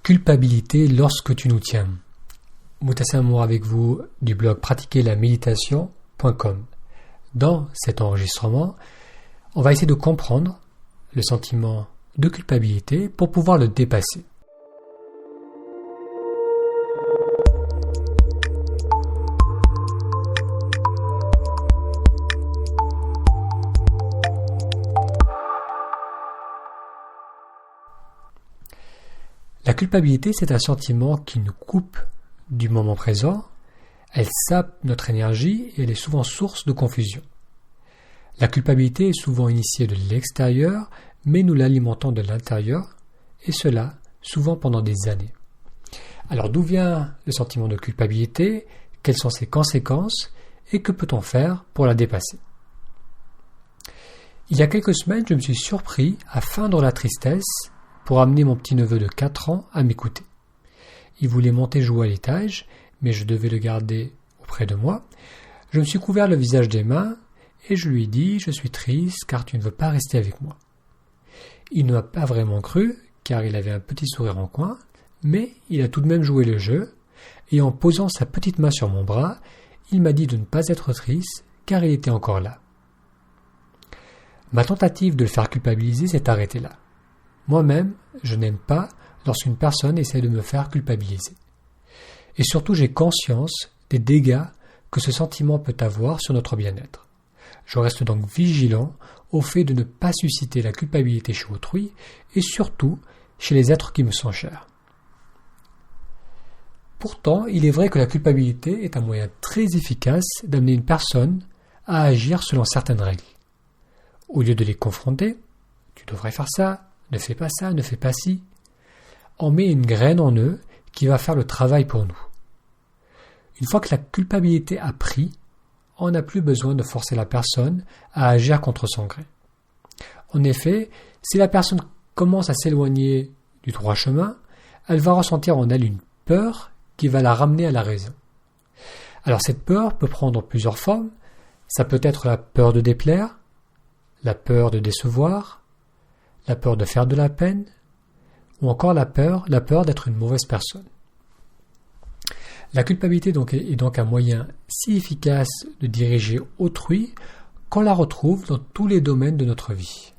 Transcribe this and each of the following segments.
Culpabilité lorsque tu nous tiens. Moutassem Amour avec vous du blog pratiquerlaméditation.com. Dans cet enregistrement, on va essayer de comprendre le sentiment de culpabilité pour pouvoir le dépasser. La culpabilité, c'est un sentiment qui nous coupe du moment présent, elle sape notre énergie et elle est souvent source de confusion. La culpabilité est souvent initiée de l'extérieur, mais nous l'alimentons de l'intérieur, et cela souvent pendant des années. Alors d'où vient le sentiment de culpabilité? Quelles sont ses conséquences? Et que peut-on faire pour la dépasser? Il y a quelques semaines, je me suis surpris à feindre la tristesse pour amener mon petit-neveu de 4 ans à m'écouter. Il voulait monter jouer à l'étage, mais je devais le garder auprès de moi. Je me suis couvert le visage des mains et je lui ai dit « Je suis triste car tu ne veux pas rester avec moi ». Il ne m'a pas vraiment cru car il avait un petit sourire en coin, mais il a tout de même joué le jeu et en posant sa petite main sur mon bras, il m'a dit de ne pas être triste car il était encore là. Ma tentative de le faire culpabiliser s'est arrêtée là. Moi-même, je n'aime pas lorsqu'une personne essaie de me faire culpabiliser. Et surtout, j'ai conscience des dégâts que ce sentiment peut avoir sur notre bien-être. Je reste donc vigilant au fait de ne pas susciter la culpabilité chez autrui et surtout chez les êtres qui me sont chers. Pourtant, il est vrai que la culpabilité est un moyen très efficace d'amener une personne à agir selon certaines règles. Au lieu de les confronter, tu devrais faire ça, ne fais pas ça, ne fais pas ci. On met une graine en eux qui va faire le travail pour nous. Une fois que la culpabilité a pris, on n'a plus besoin de forcer la personne à agir contre son gré. En effet, si la personne commence à s'éloigner du droit chemin, elle va ressentir en elle une peur qui va la ramener à la raison. Alors cette peur peut prendre plusieurs formes. Ça peut être la peur de déplaire, la peur de décevoir, la peur de faire de la peine, ou encore la peur d'être une mauvaise personne. La culpabilité est donc un moyen si efficace de diriger autrui qu'on la retrouve dans tous les domaines de notre vie.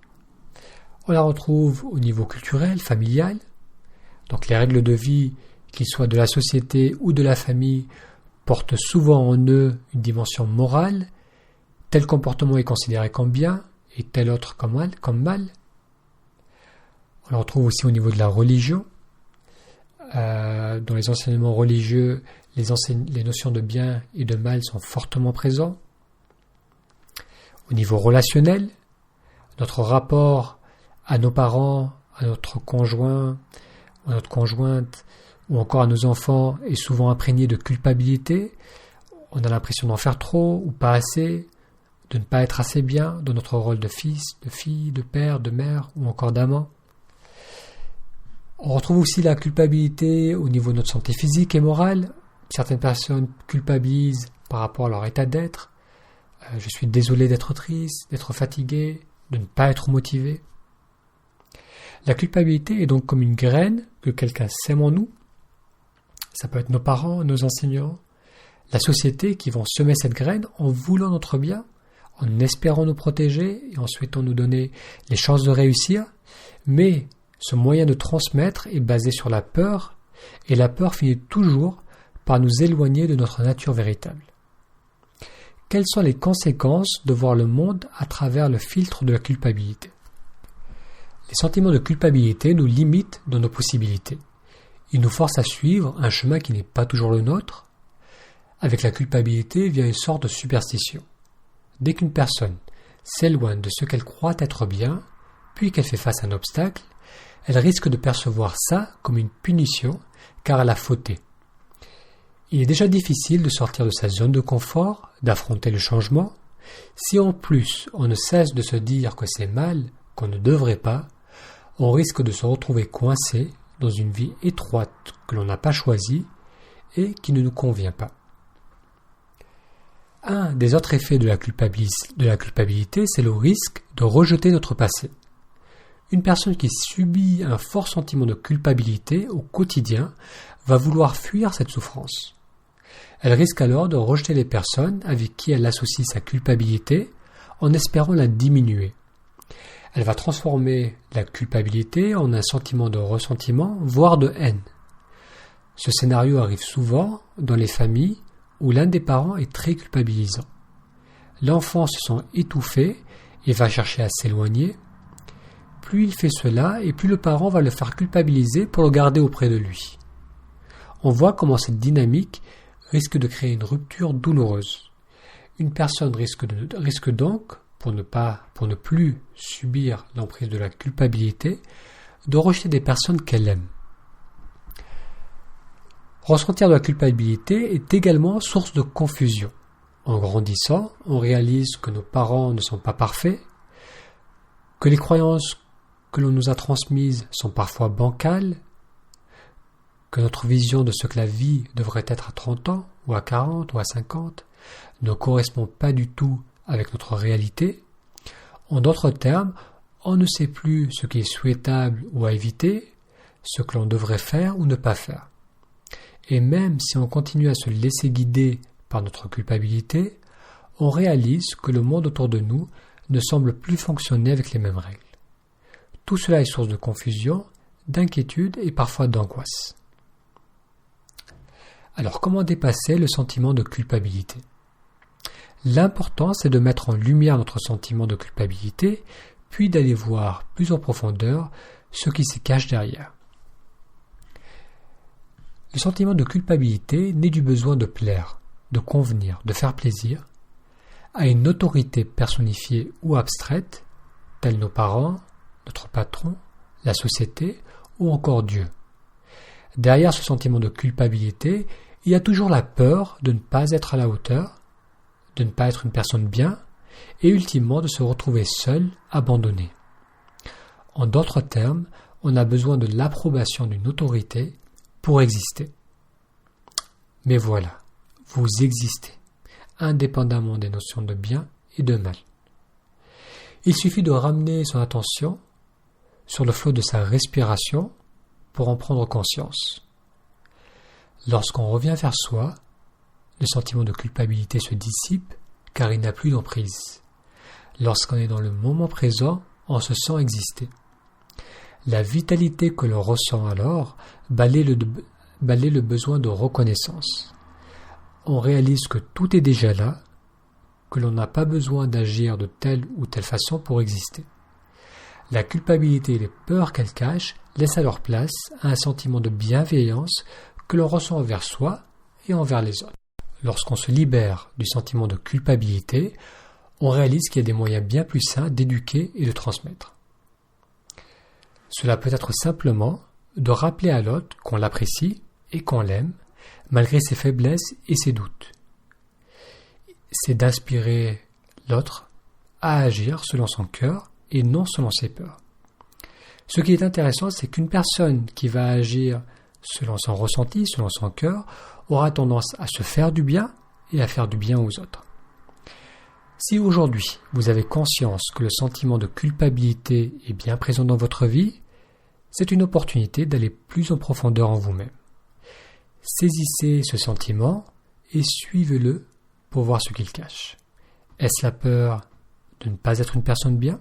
On la retrouve au niveau culturel, familial, donc les règles de vie, qu'ils soient de la société ou de la famille, portent souvent en eux une dimension morale, tel comportement est considéré comme bien et tel autre comme mal. On le retrouve aussi au niveau de la religion. Dans les enseignements religieux, les notions de bien et de mal sont fortement présents. Au niveau relationnel, notre rapport à nos parents, à notre conjoint, à notre conjointe, ou encore à nos enfants est souvent imprégné de culpabilité. On a l'impression d'en faire trop ou pas assez, de ne pas être assez bien dans notre rôle de fils, de fille, de père, de mère ou encore d'amant. On retrouve aussi la culpabilité au niveau de notre santé physique et morale. Certaines personnes culpabilisent par rapport à leur état d'être. Je suis désolé d'être triste, d'être fatigué, de ne pas être motivé. La culpabilité est donc comme une graine que quelqu'un sème en nous. Ça peut être nos parents, nos enseignants, la société qui vont semer cette graine en voulant notre bien, en espérant nous protéger et en souhaitant nous donner les chances de réussir. Mais ce moyen de transmettre est basé sur la peur, et la peur finit toujours par nous éloigner de notre nature véritable. Quelles sont les conséquences de voir le monde à travers le filtre de la culpabilité? Les sentiments de culpabilité nous limitent dans nos possibilités. Ils nous forcent à suivre un chemin qui n'est pas toujours le nôtre. Avec la culpabilité vient une sorte de superstition. Dès qu'une personne s'éloigne de ce qu'elle croit être bien, puis qu'elle fait face à un obstacle, elle risque de percevoir ça comme une punition car elle a fauté. Il est déjà difficile de sortir de sa zone de confort, d'affronter le changement. Si en plus on ne cesse de se dire que c'est mal, qu'on ne devrait pas, on risque de se retrouver coincé dans une vie étroite que l'on n'a pas choisie et qui ne nous convient pas. Un des autres effets de la culpabilité, c'est le risque de rejeter notre passé. Une personne qui subit un fort sentiment de culpabilité au quotidien va vouloir fuir cette souffrance. Elle risque alors de rejeter les personnes avec qui elle associe sa culpabilité en espérant la diminuer. Elle va transformer la culpabilité en un sentiment de ressentiment, voire de haine. Ce scénario arrive souvent dans les familles où l'un des parents est très culpabilisant. L'enfant se sent étouffé et va chercher à s'éloigner. Plus il fait cela, et plus le parent va le faire culpabiliser pour le garder auprès de lui. On voit comment cette dynamique risque de créer une rupture douloureuse. Une personne risque donc, pour ne plus subir l'emprise de la culpabilité, de rejeter des personnes qu'elle aime. Ressentir de la culpabilité est également source de confusion. En grandissant, on réalise que nos parents ne sont pas parfaits, que les croyances que l'on nous a transmises sont parfois bancales, que notre vision de ce que la vie devrait être à 30 ans, ou à 40, ou à 50, ne correspond pas du tout avec notre réalité. En d'autres termes, on ne sait plus ce qui est souhaitable ou à éviter, ce que l'on devrait faire ou ne pas faire. Et même si on continue à se laisser guider par notre culpabilité, on réalise que le monde autour de nous ne semble plus fonctionner avec les mêmes règles. Tout cela est source de confusion, d'inquiétude et parfois d'angoisse. Alors, comment dépasser le sentiment de culpabilité ? L'important, c'est de mettre en lumière notre sentiment de culpabilité, puis d'aller voir plus en profondeur ce qui se cache derrière. Le sentiment de culpabilité naît du besoin de plaire, de convenir, de faire plaisir à une autorité personnifiée ou abstraite, telle nos parents, notre patron, la société ou encore Dieu. Derrière ce sentiment de culpabilité, il y a toujours la peur de ne pas être à la hauteur, de ne pas être une personne bien et ultimement de se retrouver seul, abandonné. En d'autres termes, on a besoin de l'approbation d'une autorité pour exister. Mais voilà, vous existez, indépendamment des notions de bien et de mal. Il suffit de ramener son attention sur le flot de sa respiration pour en prendre conscience. Lorsqu'on revient vers soi, le sentiment de culpabilité se dissipe car il n'a plus d'emprise. Lorsqu'on est dans le moment présent, on se sent exister. La vitalité que l'on ressent alors balaie le besoin de reconnaissance. On réalise que tout est déjà là, que l'on n'a pas besoin d'agir de telle ou telle façon pour exister. La culpabilité et les peurs qu'elle cache laissent alors place à un sentiment de bienveillance que l'on ressent envers soi et envers les autres. Lorsqu'on se libère du sentiment de culpabilité, on réalise qu'il y a des moyens bien plus sains d'éduquer et de transmettre. Cela peut être simplement de rappeler à l'autre qu'on l'apprécie et qu'on l'aime, malgré ses faiblesses et ses doutes. C'est d'inspirer l'autre à agir selon son cœur et non selon ses peurs. Ce qui est intéressant, c'est qu'une personne qui va agir selon son ressenti, selon son cœur, aura tendance à se faire du bien et à faire du bien aux autres. Si aujourd'hui vous avez conscience que le sentiment de culpabilité est bien présent dans votre vie, c'est une opportunité d'aller plus en profondeur en vous-même. Saisissez ce sentiment et suivez-le pour voir ce qu'il cache. Est-ce la peur de ne pas être une personne bien ?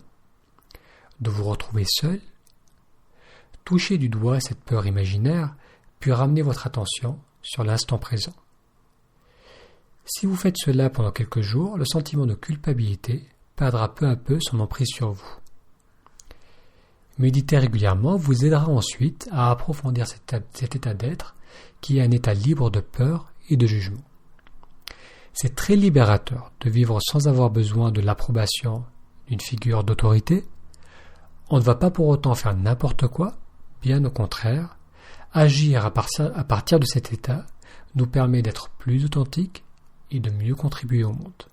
De vous retrouver seul ? Touchez du doigt cette peur imaginaire, puis ramenez votre attention sur l'instant présent. Si vous faites cela pendant quelques jours, le sentiment de culpabilité perdra peu à peu son emprise sur vous. Méditer régulièrement vous aidera ensuite à approfondir cet état d'être qui est un état libre de peur et de jugement. C'est très libérateur de vivre sans avoir besoin de l'approbation d'une figure d'autorité. On ne va pas pour autant faire n'importe quoi, bien au contraire. Agir à partir de cet état nous permet d'être plus authentiques et de mieux contribuer au monde.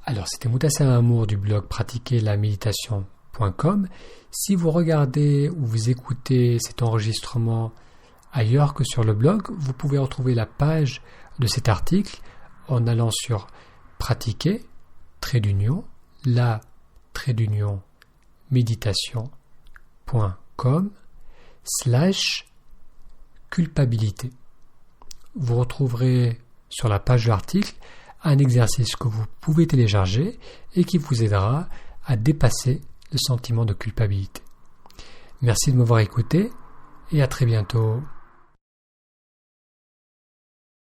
Alors, c'était Moutassem Amour du blog pratiquerlaméditation.com. Si vous regardez ou vous écoutez cet enregistrement ailleurs que sur le blog, vous pouvez retrouver la page de cet article en allant sur pratiquer, la www.méditation.com/culpabilité. Vous retrouverez sur la page de l'article un exercice que vous pouvez télécharger et qui vous aidera à dépasser le sentiment de culpabilité. Merci de m'avoir écouté et à très bientôt.